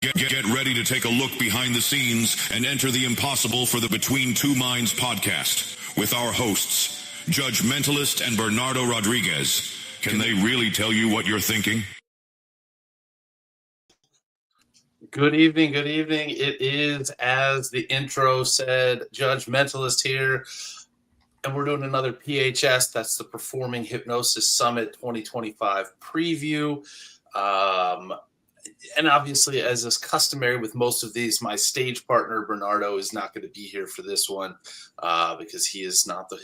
Get ready to take a look behind the scenes and enter the impossible for the Between Two Minds podcast with our hosts, Judge Mentalist and Bernardo Rodriguez. Can they really tell you what you're thinking? Good evening. It is, as the intro said, Judge Mentalist here, and we're doing another PHS. That's the Performing Hypnosis Summit 2025 preview. And obviously, as is customary with most of these, my stage partner, Bernardo, is not going to be here for this one because he is not the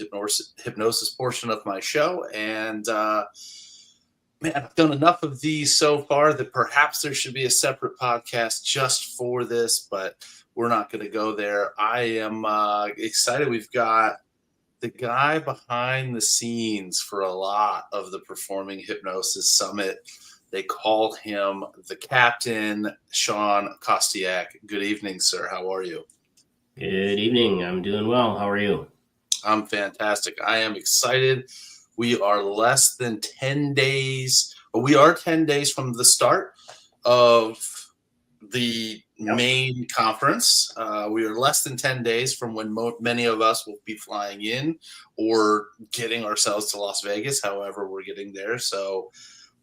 hypnosis portion of my show. And man, I've done enough of these so far that perhaps there should be a separate podcast just for this, but we're not going to go there. I am excited. We've got the guy behind the scenes for a lot of the Performing Hypnosis Summit. They call him the Captain, Shawn Kostiuk. Good evening, sir. How are you? Good evening. I'm doing well. How are you? I'm fantastic. I am excited. We are less than 10 days. We are 10 days from the start of the main conference. We are less than 10 days from when many of us will be flying in or getting ourselves to Las Vegas, however we're getting there. So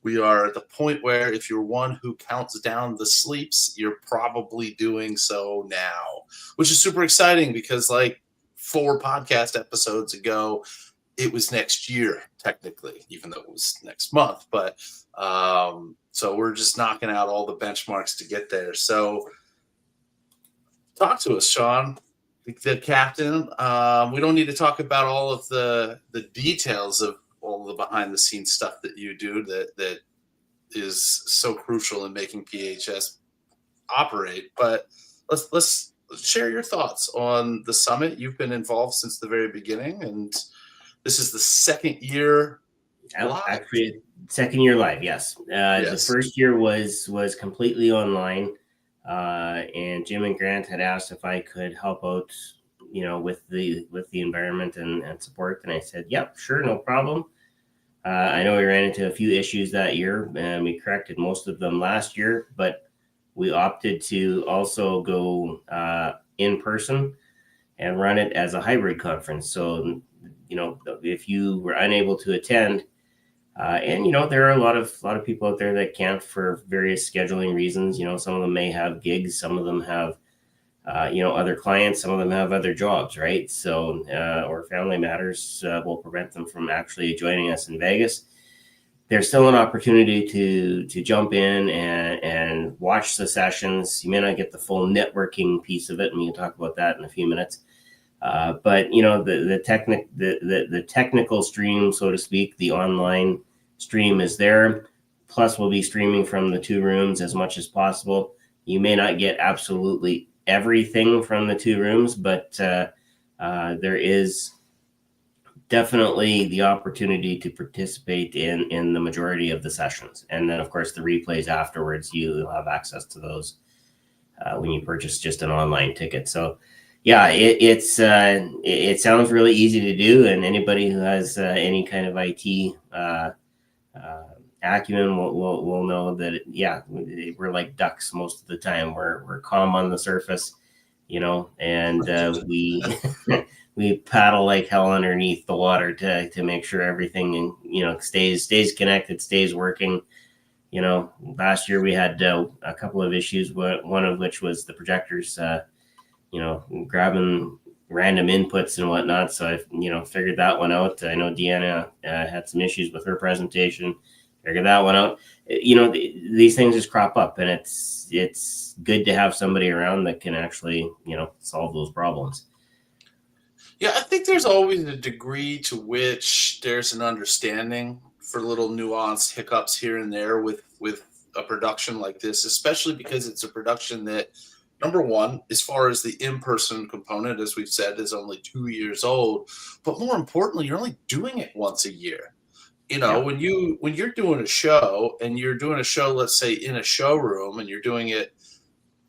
we are at the point where if you're one who counts down the sleeps, you're probably doing so now, which is super exciting because like 4 podcast episodes ago, it was next year, technically, even though it was next month. But so we're just knocking out all the benchmarks to get there. So talk to us, Shawn, the Captain. We don't need to talk about all of the details of all the behind the scenes stuff that you do that is so crucial in making PHS operate. But let's share your thoughts on the summit. You've been involved since the very beginning, and this is the second year live. Actually, second year live, yes. Yes. The first year was completely online, and Jim and Grant had asked if I could help out, with the environment and support, and I said, "Yep, sure, no problem." I know we ran into a few issues that year, and we corrected most of them last year, but we opted to also go in person and run it as a hybrid conference. So, if you were unable to attend, and there are a lot of people out there that can't for various scheduling reasons. Some of them may have gigs, some of them have other clients, some of them have other jobs, right? So, or family matters will prevent them from actually joining us in Vegas. There's still an opportunity to jump in and watch the sessions. You may not get the full networking piece of it, and we can talk about that in a few minutes. But the technical stream, so to speak, the online stream is there. Plus, we'll be streaming from the 2 rooms as much as possible. You may not get absolutely everything from the 2 rooms, but there is definitely the opportunity to participate in the majority of the sessions. And then, of course, the replays afterwards, you'll have access to those when you purchase just an online ticket. So, yeah, it sounds really easy to do, and anybody who has any kind of IT acumen will know that we're like ducks most of the time. We're calm on the surface, and we paddle like hell underneath the water to make sure everything stays connected, stays working. Last year we had a couple of issues, one of which was the projectors grabbing random inputs and whatnot. So I figured that one out. I know Deanna had some issues with her presentation. Figure that one out. These things just crop up, and it's good to have somebody around that can actually, solve those problems. Yeah, I think there's always a degree to which there's an understanding for little nuanced hiccups here and there with a production like this, especially because it's a production that, number one, as far as the in-person component, as we've said, is only 2 years old. But more importantly, you're only doing it once a year. When you're doing a show and you're doing a show, let's say in a showroom, and you're doing it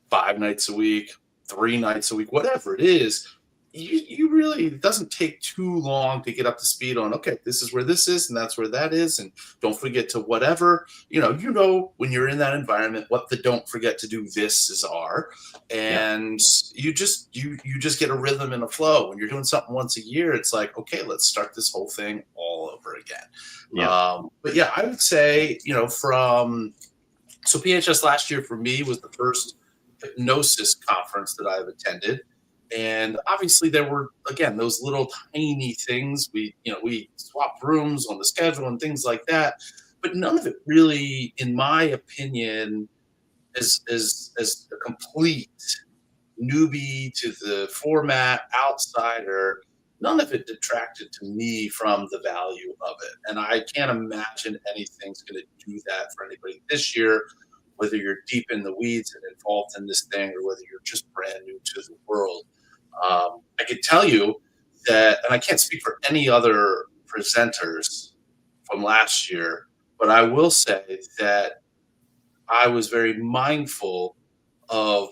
5 nights a week, 3 nights a week, whatever it is, you really, it doesn't take too long to get up to speed on, okay, this is where this is and that's where that is, and don't forget to whatever, when you're in that environment what the don't forget to do thises are, and you just get a rhythm and a flow. When you're doing something once a year, it's like, okay, let's start this whole thing all over again. But yeah, I would say, so PHS last year for me was the first hypnosis conference that I've attended. And obviously there were, again, those little tiny things. We swapped rooms on the schedule and things like that. But none of it really, in my opinion, as a complete newbie to the format, outsider, none of it detracted to me from the value of it. And I can't imagine anything's going to do that for anybody this year, whether you're deep in the weeds and involved in this thing or whether you're just brand new to the world. I can tell you that, and I can't speak for any other presenters from last year, but I will say that I was very mindful of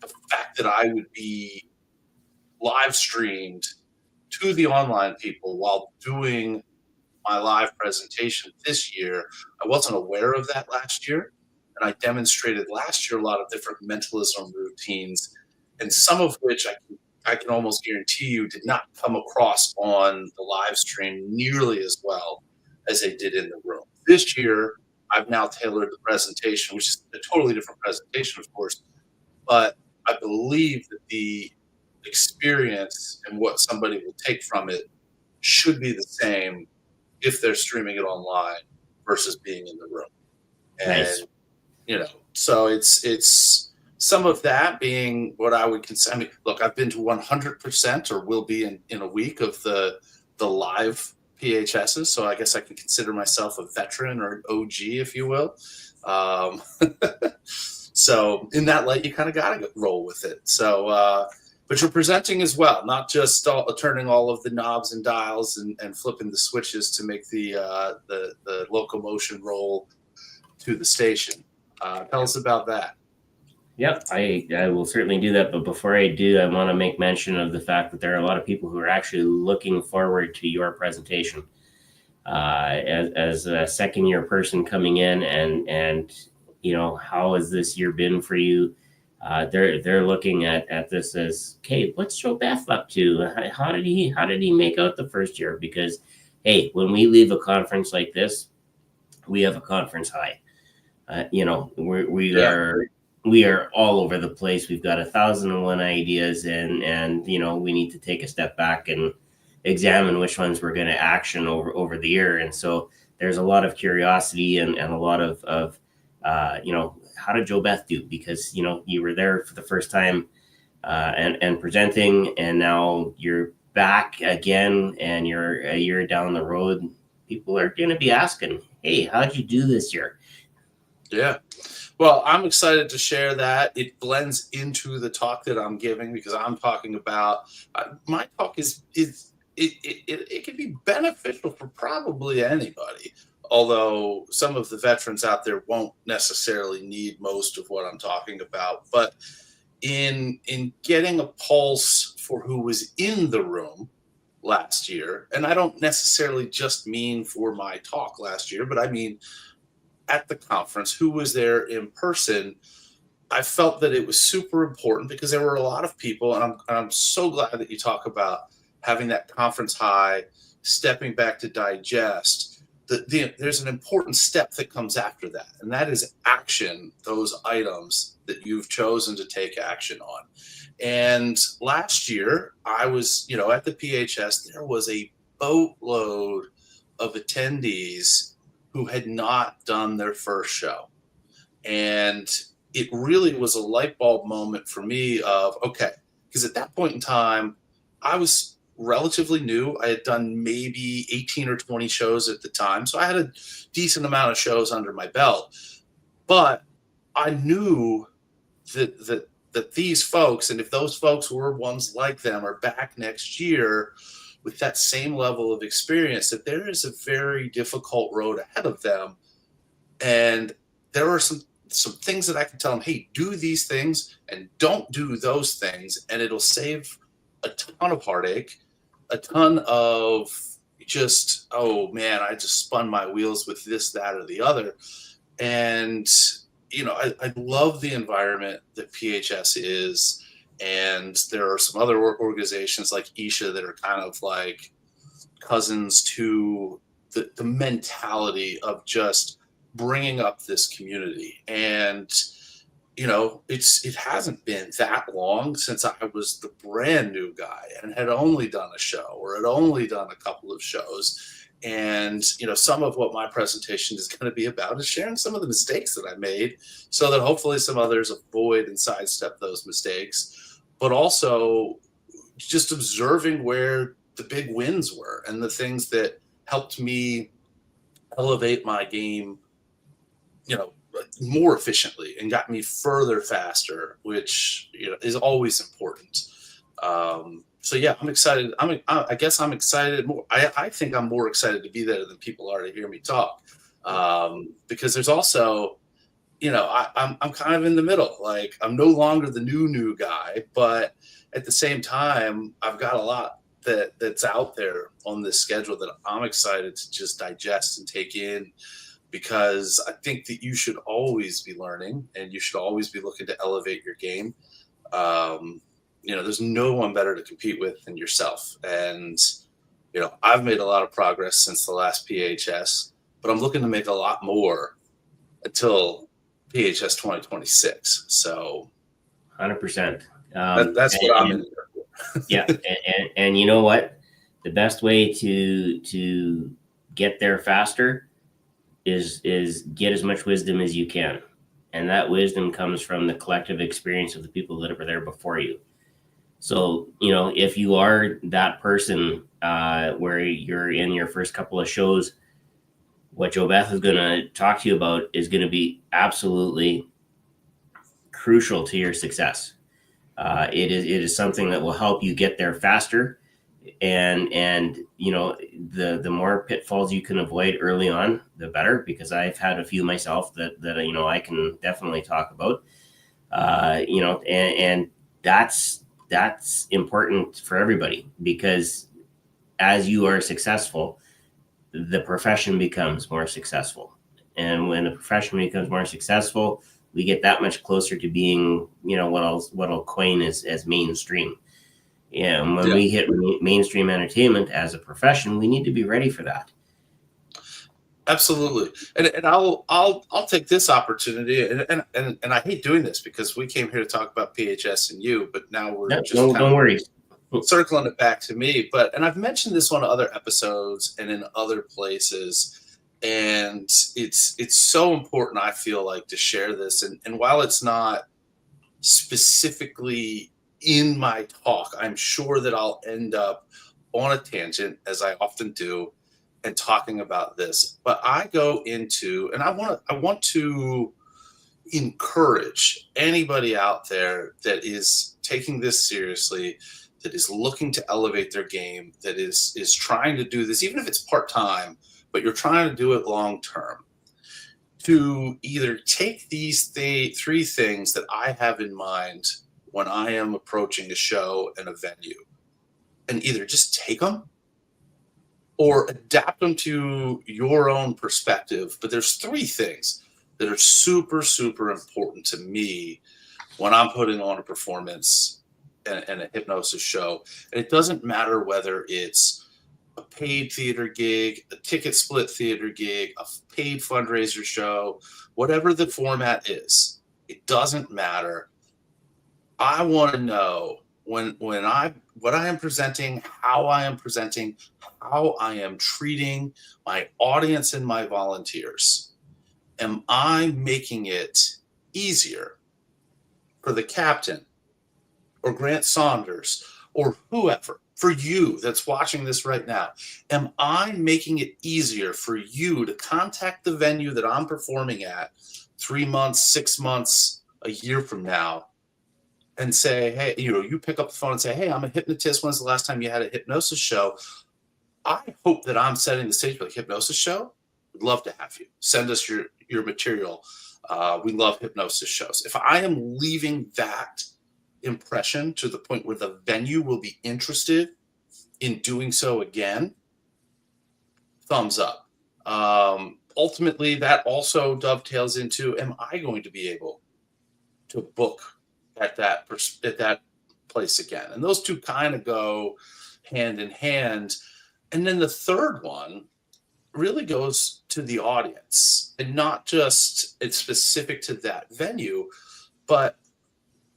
the fact that I would be live streamed to the online people while doing my live presentation this year. I wasn't aware of that last year, and I demonstrated last year a lot of different mentalism routines, and some of which I can almost guarantee you did not come across on the live stream nearly as well as they did in the room. This year, I've now tailored the presentation, which is a totally different presentation, of course, but I believe that the experience and what somebody will take from it should be the same if they're streaming it online versus being in the room. And, so it's some of that being what I would consider. I mean, look, I've been to 100% or will be in a week of the live PHSs. So I guess I can consider myself a veteran or an OG, if you will. So in that light, you kind of got to roll with it. So, but you're presenting as well, not just turning all of the knobs and dials and flipping the switches to make the locomotion roll to the station. Tell us about that. Yep, I will certainly do that. But before I do, I want to make mention of the fact that there are a lot of people who are actually looking forward to your presentation. As a second-year person coming in, and how has this year been for you? They're looking at this as, okay, what's Joe Beth up to? How did he make out the first year? Because hey, when we leave a conference like this, we have a conference high. We are all over the place. We've got 1,001 ideas, and we need to take a step back and examine which ones we're going to action over the year. And so there's a lot of curiosity and a lot of how did Joe Beth do? Because you were there for the first time and presenting, and now you're back again, and you're a year down the road. People are going to be asking, hey, how'd you do this year? Yeah. Well, I'm excited to share that. It blends into the talk that I'm giving, because I'm talking about my talk it can be beneficial for probably anybody, although some of the veterans out there won't necessarily need most of what I'm talking about. But in getting a pulse for who was in the room last year, and I don't necessarily just mean for my talk last year, but I mean at the conference, who was there in person, I felt that it was super important, because there were a lot of people, and I'm so glad that you talk about having that conference high, stepping back to digest. There's an important step that comes after that, and that is action those items that you've chosen to take action on. And last year, I was, at the PHS, there was a boatload of attendees who had not done their first show. And it really was a light bulb moment for me of, okay, because at that point in time, I was relatively new. I had done maybe 18 or 20 shows at the time. So I had a decent amount of shows under my belt. But I knew that these folks, and if those folks were ones like them, are back next year with that same level of experience, that there is a very difficult road ahead of them. And there are some things that I can tell them, hey, do these things and don't do those things, and it'll save a ton of heartache, a ton of just, oh man, I just spun my wheels with this, that, or the other. And, I love the environment that PHS is. And there are some other organizations like Isha that are kind of like cousins to the mentality of just bringing up this community. And, it hasn't been that long since I was the brand new guy and had only done a show or had only done a couple of shows. And, some of what my presentation is going to be about is sharing some of the mistakes that I made so that hopefully some others avoid and sidestep those mistakes, but also just observing where the big wins were and the things that helped me elevate my game, more efficiently and got me further faster, which is always important. So yeah, I'm excited. I guess I'm excited more. I think I'm more excited to be there than people are to hear me talk, because there's also, I'm kind of in the middle. Like, I'm no longer the new guy, but at the same time, I've got a lot that's out there on this schedule that I'm excited to just digest and take in, because I think that you should always be learning and you should always be looking to elevate your game. There's no one better to compete with than yourself. And, I've made a lot of progress since the last PHS, but I'm looking to make a lot more until PHS 2026. So 100%. That's what I'm in there for. Yeah. And you know what? The best way to get there faster is get as much wisdom as you can. And that wisdom comes from the collective experience of the people that were there before you. So, if you are that person where you're in your first couple of shows, what Joe Beth is going to talk to you about is going to be absolutely crucial to your success. It is something that will help you get there faster. And the more pitfalls you can avoid early on, the better, because I've had a few myself that I can definitely talk about. And that's important for everybody, because as you are successful, the profession becomes more successful. And when the profession becomes more successful, we get that much closer to being, what I'll coin as mainstream. Yeah, and when we hit mainstream entertainment as a profession, we need to be ready for that. Absolutely. And I'll take this opportunity, and I hate doing this because we came here to talk about PHS and you, but now we're don't worry, circling it back to me. And I've mentioned this on other episodes and in other places, and it's so important, I feel like, to share this. And while it's not specifically in my talk, I'm sure that I'll end up on a tangent, as I often do, and talking about this. But I go into, and I want to encourage anybody out there that is taking this seriously, that is looking to elevate their game, that is trying to do this, even if it's part-time, but you're trying to do it long-term, to either take these three things that I have in mind when I am approaching a show and a venue, and either just take them or adapt them to your own perspective. But there's three things that are super, super important to me when I'm putting on a performance and a hypnosis show. And it doesn't matter whether it's a paid theater gig, a ticket split theater gig, a paid fundraiser show, whatever the format is, it doesn't matter. I want to know what I am presenting, how I am presenting, how I am treating my audience and my volunteers. Am I making it easier for the captain or Grant Saunders or whoever, for you that's watching this right now? Am I making it easier for you to contact the venue that I'm performing at 3 months, 6 months, a year from now, and say, hey, you pick up the phone and say, hey, I'm a hypnotist. When's the last time you had a hypnosis show? I hope that I'm setting the stage for the hypnosis show. We'd love to have you. Send us your material. We love hypnosis shows. If I am leaving that impression to the point where the venue will be interested in doing so again, thumbs up. Ultimately, that also dovetails into, am I going to be able to book at that place again? And those two kind of go hand in hand. And then the third one really goes to the audience, and not just it's specific to that venue, but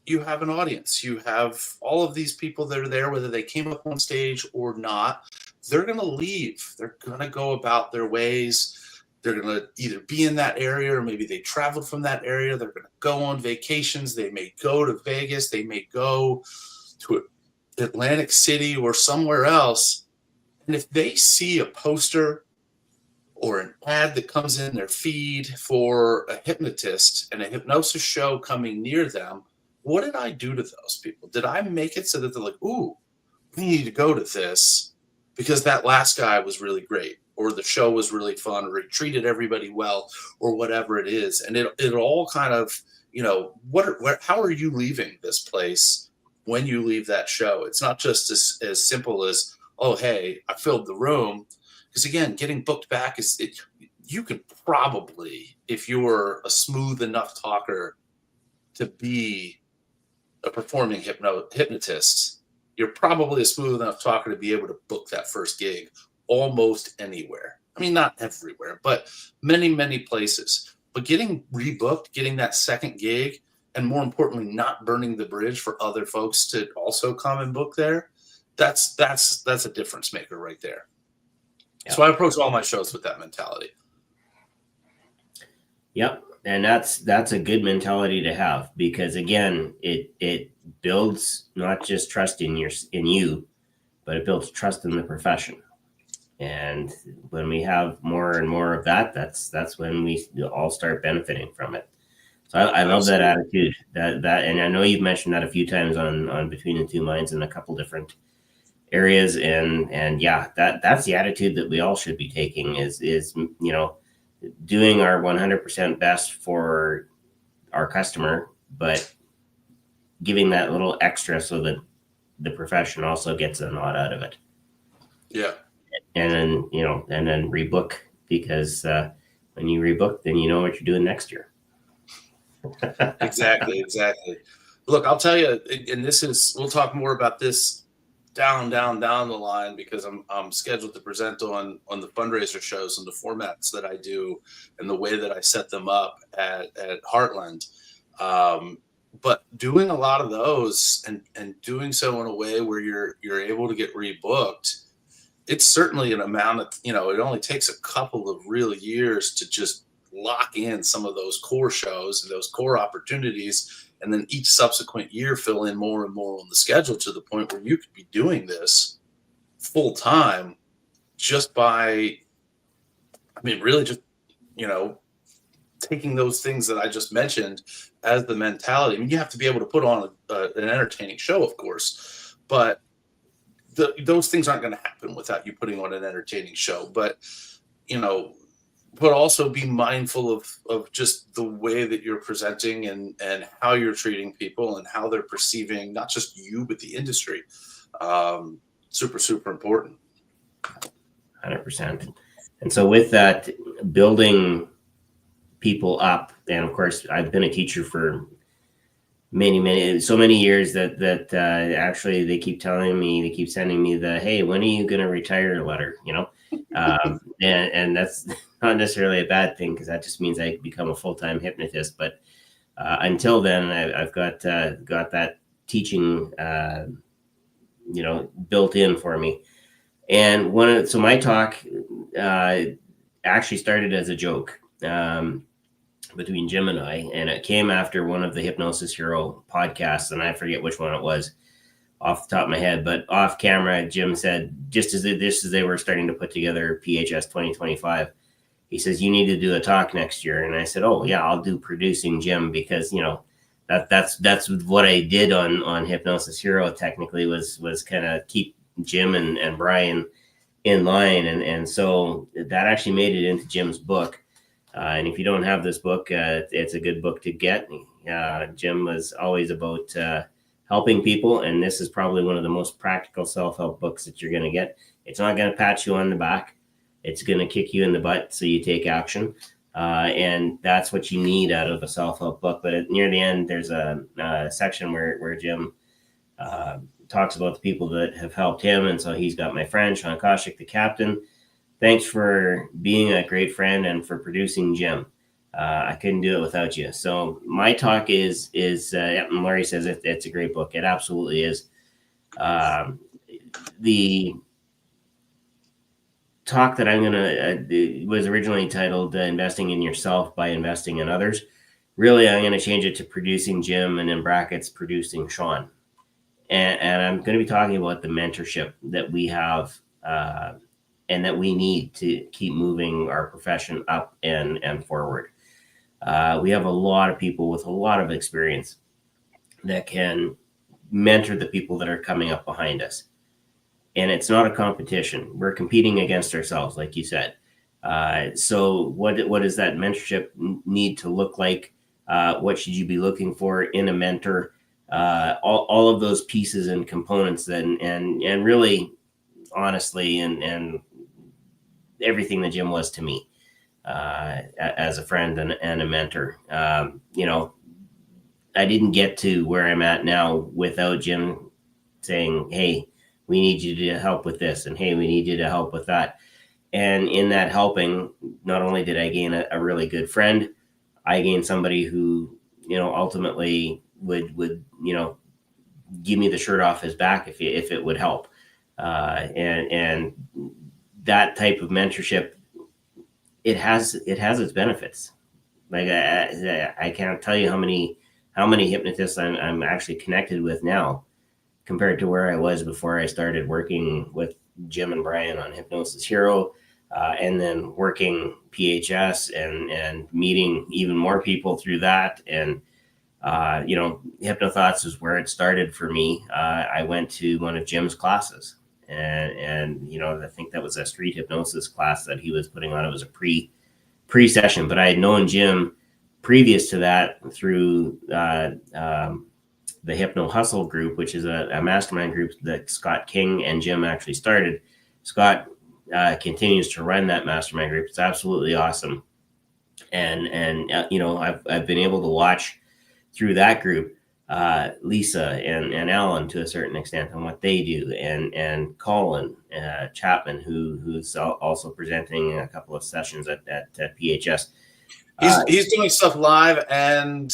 you have an audience. You have all of these people that are there, whether they came up on stage or not. They're going to leave. They're going to go about their ways. They're going to either be in that area, or maybe they traveled from that area. They're going to go on vacations. They may go to Vegas. They may go to Atlantic City or somewhere else. And if they see a poster or an ad that comes in their feed for a hypnotist and a hypnosis show coming near them, what did I do to those people? Did I make it so that they're like, ooh, we need to go to this because that last guy was really great, or the show was really fun, or it treated everybody well, or whatever it is? And it all kind of, how are you leaving this place when you leave that show? It's not just as simple as, oh, hey, I filled the room. Because again, getting booked back you can probably, if you're a smooth enough talker to be a performing hypnotist, you're probably a smooth enough talker to be able to book that first gig almost anywhere. I mean, not everywhere, but many, many places. But getting rebooked, getting that second gig, and more importantly, not burning the bridge for other folks to also come and book there, that's a difference maker right there. Yeah. So I approach all my shows with that mentality. Yep. And that's a good mentality to have, because again, it builds not just trust in you, but it builds trust in the profession. And when we have more and more of that, that's when we all start benefiting from it. So I love that attitude. That and I know you've mentioned that a few times on Between the Two Minds in a couple different areas, and yeah, that's the attitude that we all should be taking, is doing our 100% best for our customer, but giving that little extra so that the profession also gets a nod out of it. Yeah. And then rebook, because when you rebook, then you know what you're doing next year. Exactly. Look, I'll tell you, and we'll talk more about this down the line, because I'm scheduled to present on the fundraiser shows and the formats that I do and the way that I set them up at Heartland. But doing a lot of those and doing so in a way where you're able to get rebooked, it's certainly an amount of, it only takes a couple of real years to just lock in some of those core shows and those core opportunities. And then each subsequent year, fill in more and more on the schedule, to the point where you could be doing this full time just by, really just, taking those things that I just mentioned as the mentality. You have to be able to put on an entertaining show, of course, but those things aren't going to happen without you putting on an entertaining show. But, but also be mindful of just the way that you're presenting and how you're treating people and how they're perceiving not just you, but the industry. Super, super important. 100%. And so with that, building people up, and of course, I've been a teacher for so many years that actually they keep sending me the, hey, when are you going to retire letter, and that's not necessarily a bad thing, because that just means I become a full-time hypnotist. But until then, I've got that teaching, built in for me. And so my talk actually started as a joke between Jim and I, and it came after one of the Hypnosis Hero podcasts, and I forget which one it was off the top of my head, but off camera, Jim said, just as they were starting to put together PHS 2025, he says, you need to do a talk next year. And I said, oh yeah, I'll do producing Jim, because that's what I did on Hypnosis Hero technically, was kind of keep Jim and Brian in line, and so that actually made it into Jim's book. And if you don't have this book, it's a good book to get. Jim was always about helping people. And this is probably one of the most practical self-help books that you're going to get. It's not going to pat you on the back. It's going to kick you in the butt so you take action. And that's what you need out of a self-help book. But near the end, there's a section where Jim talks about the people that have helped him. And so he's got my friend, Shawn Kostiuk, the captain. Thanks for being a great friend and for producing Jim. I couldn't do it without you. So my talk is Larry says it's a great book. It absolutely is. The talk that I'm going to was originally titled Investing in Yourself by Investing in Others. Really, I'm going to change it to Producing Jim and in brackets, Producing Shawn. And I'm going to be talking about the mentorship that we have and that we need to keep moving our profession up and forward. We have a lot of people with a lot of experience that can mentor the people that are coming up behind us. And it's not a competition. We're competing against ourselves, like you said. So what does that mentorship need to look like? What should you be looking for in a mentor? All of those pieces and components and really, honestly, and everything that Jim was to me as a friend and a mentor. I didn't get to where I'm at now without Jim saying, hey, we need you to help with this, and hey, we need you to help with that. And in that helping, not only did I gain a really good friend, I gained somebody who, ultimately would give me the shirt off his back if it would help. And that type of mentorship, it has its benefits. Like I can't tell you how many hypnotists I'm actually connected with now compared to where I was before I started working with Jim and Brian on Hypnosis Hero, and then working PHS and meeting even more people through that. And, Hypnothoughts is where it started for me. I went to one of Jim's classes and I think that was a street hypnosis class that he was putting on. It was a pre-session, but I had known Jim previous to that through, the Hypno Hustle group, which is a mastermind group that Scott King and Jim actually started. Scott continues to run that mastermind group. It's absolutely awesome. And I've been able to watch through that group Lisa and Alan to a certain extent on what they do, and Colin Chapman, who's also presenting a couple of sessions at PHS. He's doing stuff live and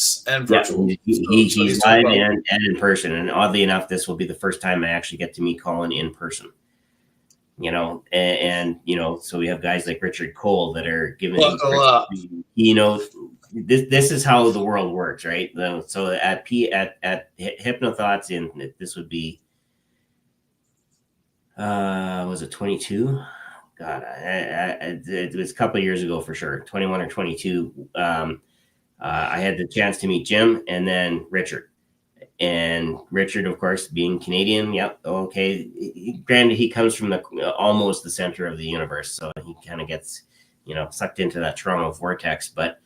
virtual. Yeah, he's live and in person. And oddly enough, this will be the first time I actually get to meet Colin in person. So we have guys like Richard Cole that are giving. This is how the world works, right? So at Hypnothoughts this would be, was it 22? God, it was a couple of years ago for sure, 21 or 22. I had the chance to meet Jim and then Richard. And Richard, of course, being Canadian, yep, okay. Granted, he comes from almost the center of the universe, so he kind of gets, sucked into that Toronto vortex. But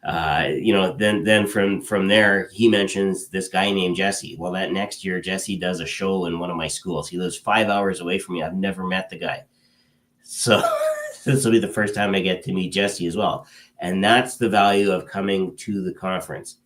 then from there, he mentions this guy named Jesse. Well, that next year, Jesse does a show in one of my schools. He lives 5 hours away from me. I've never met the guy. So this will be the first time I get to meet Jesse as well. And that's the value of coming to the conference.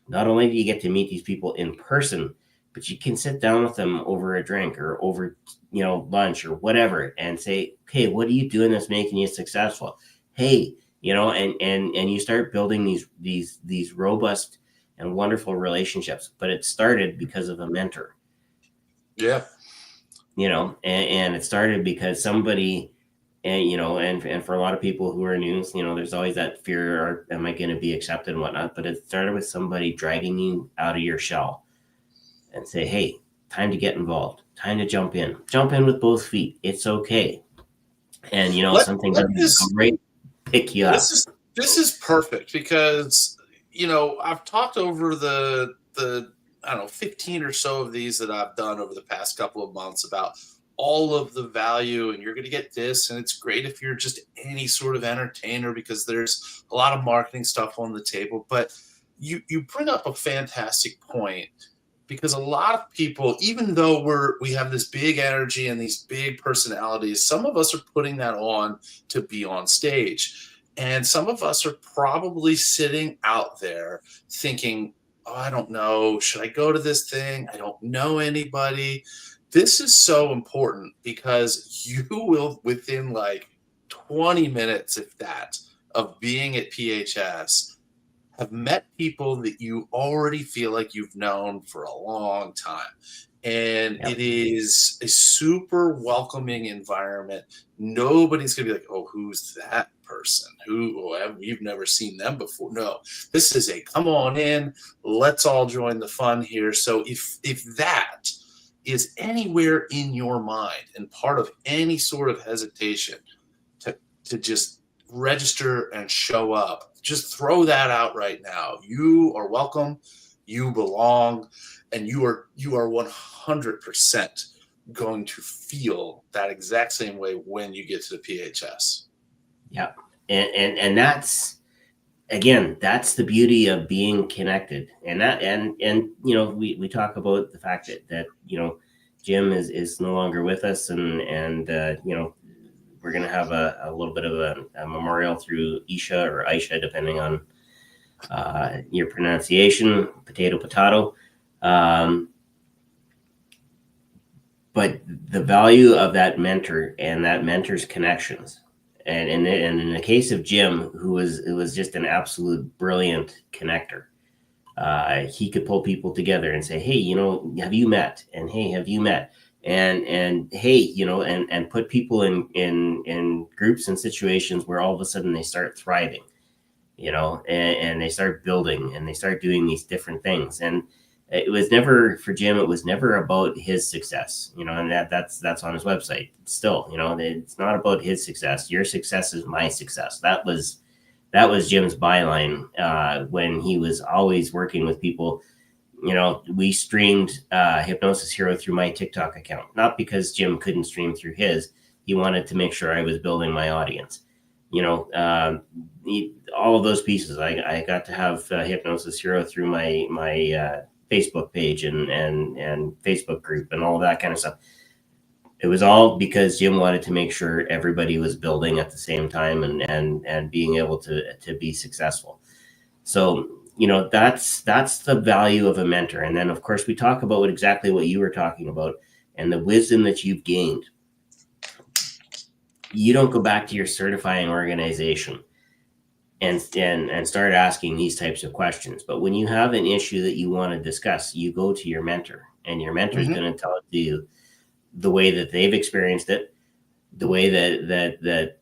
Not only do you get to meet these people in person, but you can sit down with them over a drink or over, lunch or whatever and say, hey, what are you doing that's making you successful? Hey, and you start building these robust and wonderful relationships. But it started because of a mentor. Yeah. And it started because somebody, and for a lot of people who are new, there's always that fear, or am I going to be accepted and whatnot? But it started with somebody dragging you out of your shell and say, hey, time to get involved, time to jump in with both feet. It's okay. And, something doesn't go right, pick you up. This is perfect because, I've talked over the 15 or so of these that I've done over the past couple of months about all of the value, and you're going to get this, and it's great if you're just any sort of entertainer because there's a lot of marketing stuff on the table. But you bring up a fantastic point because a lot of people, even though we have this big energy and these big personalities, some of us are putting that on to be on stage. And some of us are probably sitting out there thinking, oh, I don't know, should I go to this thing? I don't know anybody. This is so important because you will, within like 20 minutes, if that, of being at PHS, have met people that you already feel like you've known for a long time. And Yep. it is a super welcoming environment. Nobody's going to be like, oh, who's that person? We've never seen them before. No, this is a come on in. Let's all join the fun here. So if that is anywhere in your mind and part of any sort of hesitation to just register and show up, just throw that out right now. You are welcome, you belong, and you are 100% going to feel that exact same way when you get to the PHS. Yeah. And that's, again, that's the beauty of being connected. And we talk about the fact that Jim is no longer with us, and we're going to have a little bit of a memorial through Isha or Aisha, depending on your pronunciation, potato. But the value of that mentor and that mentor's connections. And in the case of Jim, who was just an absolute brilliant connector, he could pull people together and say, hey, have you met? And hey, have you met? And hey, and put people in groups and situations where all of a sudden they start thriving, and they start building and they start doing these different things. And it was never, for Jim, it was never about his success, and that's on his website still. It's not about his success. Your success is my success. That was Jim's byline when he was always working with people. We streamed Hypnosis Hero through my TikTok account, not because Jim couldn't stream through his. He wanted to make sure I was building my audience. All of those pieces. I got to have Hypnosis Hero through my Facebook page and Facebook group and all of that kind of stuff. It was all because Jim wanted to make sure everybody was building at the same time and being able to be successful. So, that's the value of a mentor. And then, of course, we talk about exactly what you were talking about and the wisdom that you've gained. You don't go back to your certifying organization and start asking these types of questions. But when you have an issue that you want to discuss, you go to your mentor, and your mentor is going to tell it to you the way that they've experienced it, the way that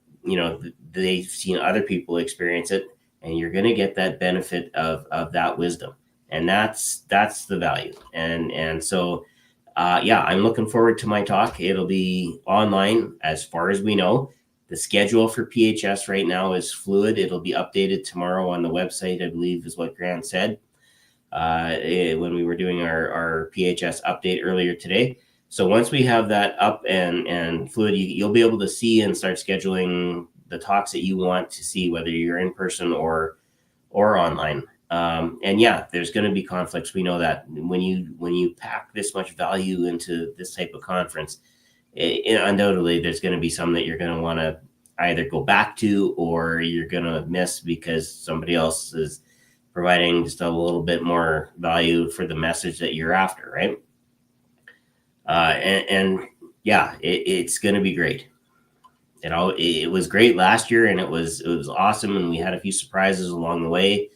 they've seen other people experience it. And you're going to get that benefit of that wisdom. And that's the value. And so, I'm looking forward to my talk. It'll be online as far as we know. The schedule for PHS right now is fluid. It'll be updated tomorrow on the website, I believe is what Grant said when we were doing our PHS update earlier today. So once we have that up and fluid, you'll be able to see and start scheduling the talks that you want to see, whether you're in person or online. There's going to be conflicts. We know that when you pack this much value into this type of conference, undoubtedly there's going to be some that you're going to want to either go back to or you're going to miss because somebody else is providing just a little bit more value for the message that you're after, right? It's going to be great. It was great last year, and it was awesome, and we had a few surprises along the way.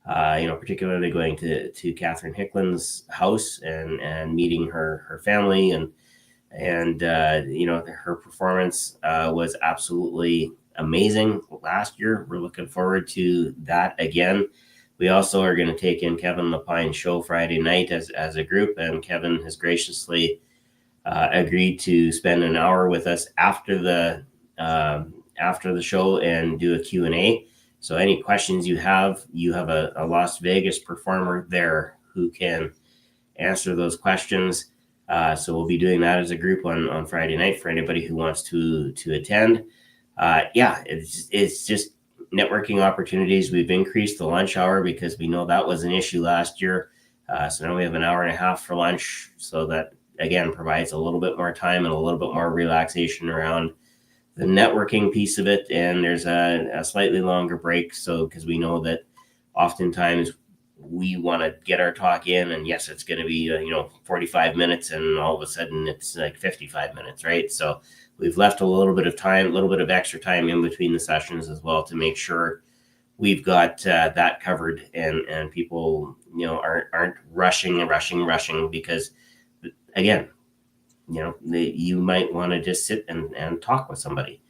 Particularly going to Catherine Hicklin's house and meeting her family, and her performance was absolutely amazing last year. We're looking forward to that again. We also are going to take in Kevin Lapine's show Friday night as a group, and Kevin has graciously agreed to spend an hour with us after the show and do a Q&A. So any questions you have a Las Vegas performer there who can answer those questions. So we'll be doing that as a group on Friday night for anybody who wants to attend. It's just networking opportunities. We've increased the lunch hour because we know that was an issue last year. So now we have an hour and a half for lunch. So that, again, provides a little bit more time and a little bit more relaxation around the networking piece of it. And there's a slightly longer break. So, because we know that oftentimes we want to get our talk in, and yes, it's going to be, 45 minutes, and all of a sudden it's like 55 minutes, right? So we've left a little bit of time, a little bit of extra time in between the sessions as well, to make sure we've got that covered, and people, aren't rushing, because, again, you might want to just sit and talk with somebody.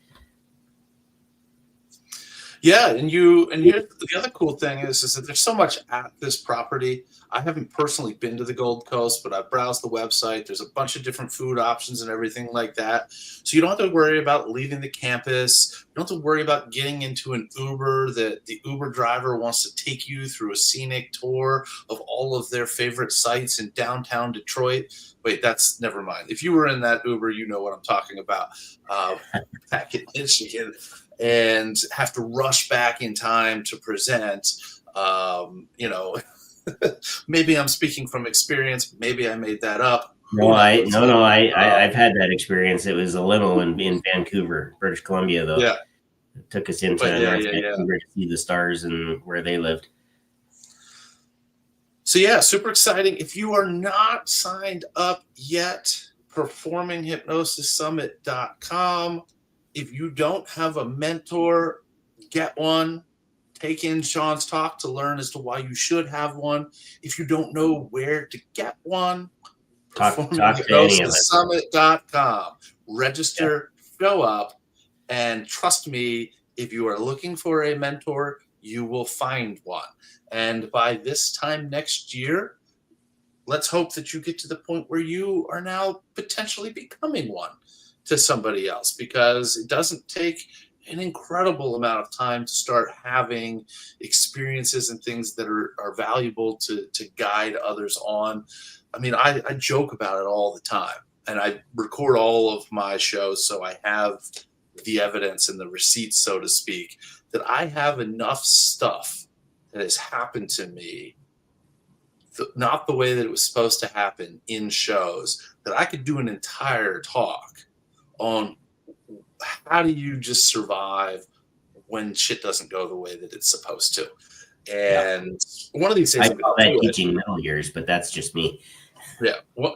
Yeah, and here's the other cool thing is that there's so much at this property. I haven't personally been to the Gold Coast, but I've browsed the website. There's a bunch of different food options and everything like that. So you don't have to worry about leaving the campus. You don't have to worry about getting into an Uber that the Uber driver wants to take you through a scenic tour of all of their favorite sites in downtown Detroit. Wait, that's never mind. If you were in that Uber, you know what I'm talking about. Back in Michigan, and have to rush back in time to present. Maybe I'm speaking from experience. Maybe I made that up. I've had that experience. It was a limo in Vancouver, British Columbia, though. Yeah. It took us into North Vancouver to see the stars and where they lived. So yeah, super exciting. If you are not signed up yet, performinghypnosissummit.com. If you don't have a mentor, get one. Take in Shawn's talk to learn as to why you should have one. If you don't know where to get one, performinghypnosissummit.com. Register, show up, and trust me, if you are looking for a mentor, you will find one. And by this time next year, let's hope that you get to the point where you are now potentially becoming one to somebody else, because it doesn't take an incredible amount of time to start having experiences and things that are valuable to guide others on. I mean, I joke about it all the time, and I record all of my shows, so I have the evidence and the receipts, so to speak, that I have enough stuff that has happened to me, not the way that it was supposed to happen in shows, that I could do an entire talk on how do you just survive when shit doesn't go the way that it's supposed to. And one of these days, I call that teaching middle years, but that's just me. Yeah, one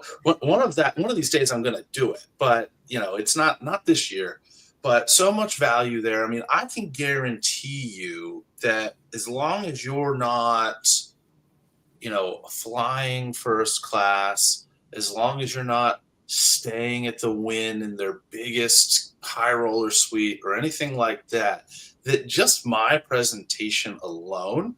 of these days I'm going to do it, but it's not this year. But so much value there. I mean, I can guarantee you that as long as you're not, flying first class, as long as you're not staying at the Wynn in their biggest high roller suite or anything like that, that just my presentation alone,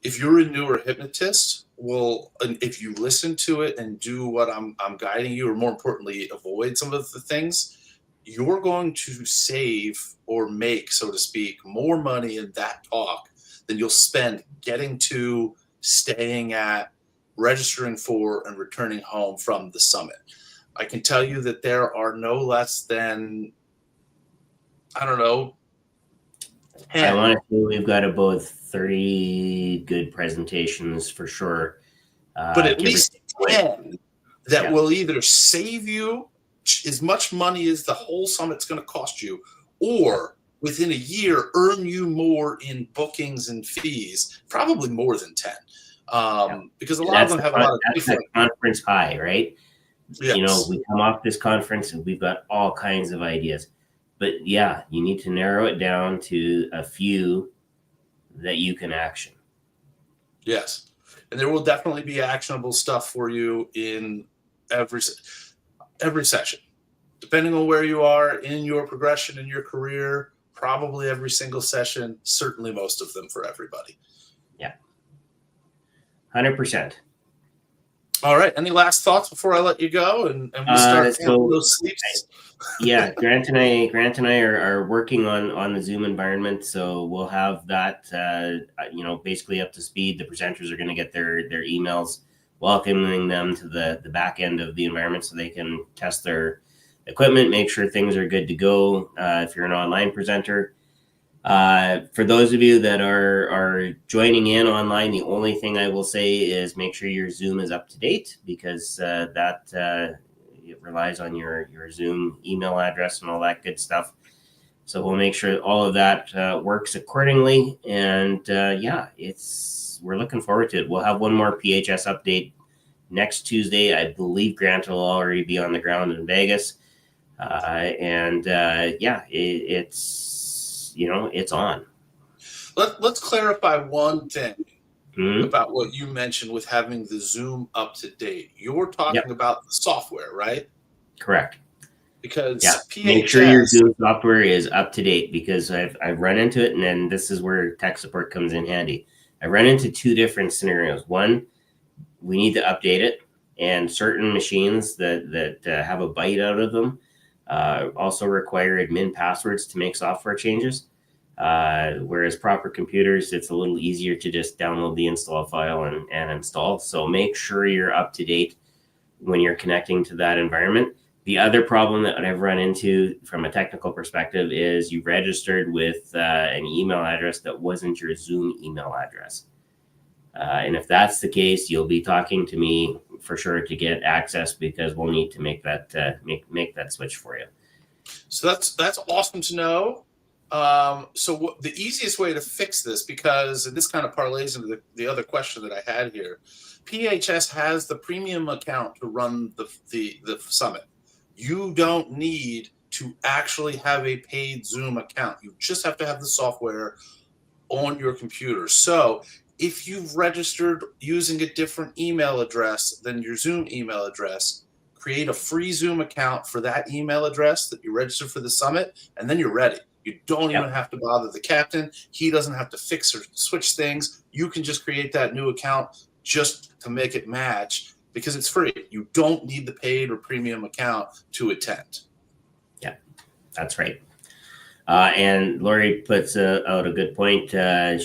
if you're a newer hypnotist, if you listen to it and do what I'm guiding you, or more importantly, avoid some of the things, you're going to save or make, so to speak, more money in that talk than you'll spend getting to, staying at, registering for, and returning home from the summit. I can tell you that there are no less than, 10. I want to say we've got about 30 good presentations for sure. But at least 10 that will either save you as much money as the whole summit's going to cost you, or within a year earn you more in bookings and fees, probably more than 10. Because a lot of them have a lot of different conference high, right? Yes. We come off this conference and we've got all kinds of ideas, but yeah, you need to narrow it down to a few that you can action. Yes. And there will definitely be actionable stuff for you in every session, depending on where you are in your progression in your career. Probably every single session, certainly most of them for everybody. Yeah. 100%. All right. Any last thoughts before I let you go and we start those sleeps? Yeah, Grant and I are working on the Zoom environment, so we'll have that basically up to speed. The presenters are going to get their emails welcoming them to the back end of the environment so they can test their equipment, make sure things are good to go. If you're an online presenter, For those of you that are joining in online, the only thing I will say is make sure your Zoom is up to date, because that it relies on your Zoom email address and all that good stuff. So we'll make sure all of that works accordingly. And we're looking forward to it. We'll have one more PHS update next Tuesday. I believe Grant will already be on the ground in Vegas. It's on. Let's clarify one thing about what you mentioned with having the Zoom up to date. You're talking about the software, right? Correct. Because PHS, make sure your Zoom software is up to date, because I've run into it, and then this is where tech support comes in handy. I run into two different scenarios. One, we need to update it, and certain machines that have a byte out of them also require admin passwords to make software changes. Whereas proper computers, it's a little easier to just download the install file and install. So make sure you're up to date when you're connecting to that environment. The other problem that I've run into from a technical perspective is you registered with an email address that wasn't your Zoom email address. And if that's the case, you'll be talking to me for sure to get access, because we'll need to make that make that switch for you. So that's awesome to know. The easiest way to fix this, because this kind of parlays into the other question that I had here, PHS has the premium account to run the summit. You don't need to actually have a paid Zoom account. You just have to have the software on your computer. So if you've registered using a different email address than your Zoom email address, create a free Zoom account for that email address that you registered for the summit, and then you're ready. You don't even have to bother the captain. He doesn't have to fix or switch things. You can just create that new account just to make it match, because it's free. You don't need the paid or premium account to attend. Yeah, that's right. And Lori puts out a good point. I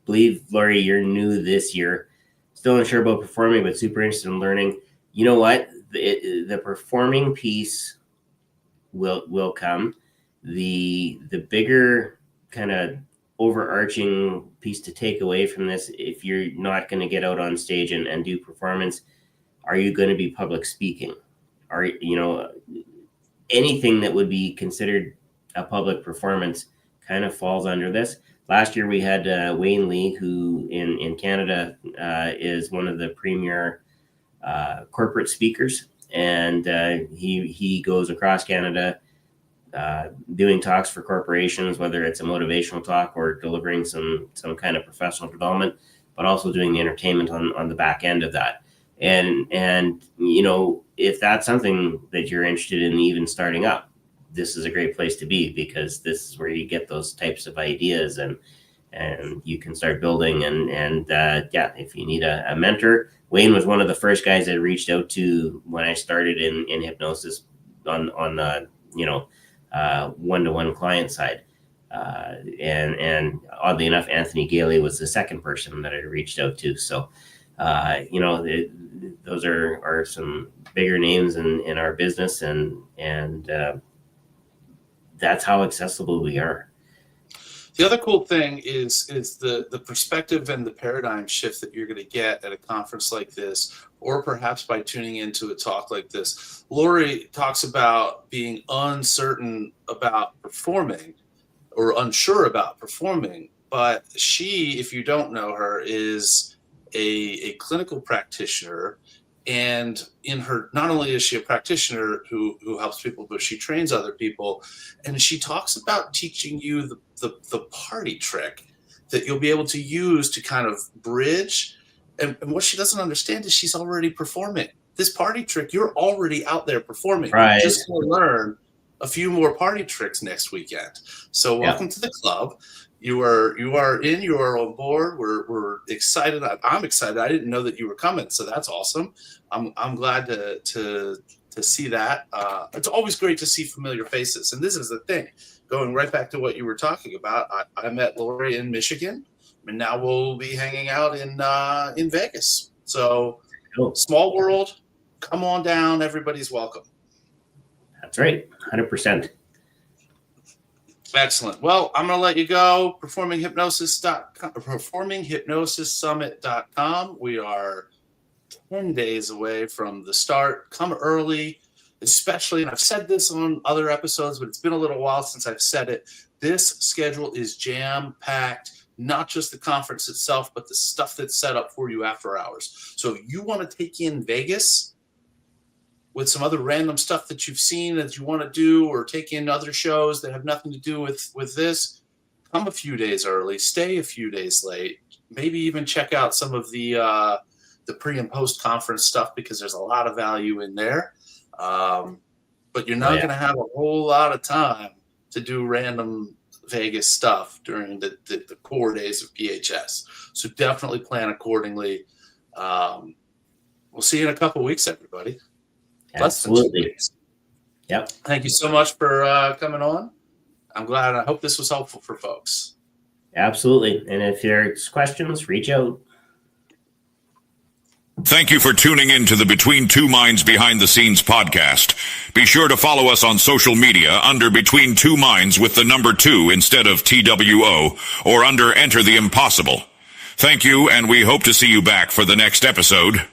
believe, Lori, you're new this year, still unsure about performing, but super interested in learning. You know what? The performing piece will come. The bigger kind of overarching piece to take away from this, if you're not going to get out on stage and do performance, are you going to be public speaking? Anything that would be considered a public performance kind of falls under this. Last year we had Wayne Lee, who in Canada is one of the premier corporate speakers, and he goes across Canada doing talks for corporations, whether it's a motivational talk or delivering some kind of professional development, but also doing the entertainment on the back end of that. And if that's something that you're interested in even starting up, this is a great place to be, because this is where you get those types of ideas and you can start building. And if you need a mentor, Wayne was one of the first guys I reached out to when I started in hypnosis on one-to-one client side. And oddly enough, Anthony Gailey was the second person that I reached out to. So, those are some bigger names in our business, and that's how accessible we are. The other cool thing is the perspective and the paradigm shift that you're going to get at a conference like this, or perhaps by tuning into a talk like this. Lori talks about being uncertain about performing or unsure about performing, but she, if you don't know her, is a clinical practitioner. And in her, not only is she a practitioner who helps people, but she trains other people. And she talks about teaching you the party trick that you'll be able to use to kind of bridge. And what she doesn't understand is she's already performing. This party trick, you're already out there performing. Right. You're just going to learn a few more party tricks next weekend. So welcome to the club. You are on board. We're excited. I'm excited. I didn't know that you were coming, so that's awesome. I'm glad to see that. It's always great to see familiar faces, and this is the thing. Going right back to what you were talking about, I met Lori in Michigan, and now we'll be hanging out in Vegas. So small world. Come on down. Everybody's welcome. That's right, 100%. Excellent. Well, I'm going to let you go. Performinghypnosissummit.com. We are 10 days away from the start. Come early, especially, and I've said this on other episodes, but it's been a little while since I've said it. This schedule is jam-packed, not just the conference itself, but the stuff that's set up for you after hours. So if you want to take in Vegas with some other random stuff that you've seen that you want to do, or take in other shows that have nothing to do with this, come a few days early, stay a few days late, maybe even check out some of the pre and post conference stuff, because there's a lot of value in there. But you're not going to have a whole lot of time to do random Vegas stuff during the core days of PHS. So definitely plan accordingly. We'll see you in a couple of weeks, everybody. Absolutely. Yep. Thank you so much for coming on. I'm glad. I hope this was helpful for folks. Absolutely. And if there's questions, reach out. Thank you for tuning in to the Between Two Minds Behind the Scenes podcast. Be sure to follow us on social media under Between Two Minds with the number 2 instead of TWO, or under Enter the Impossible. Thank you, and we hope to see you back for the next episode.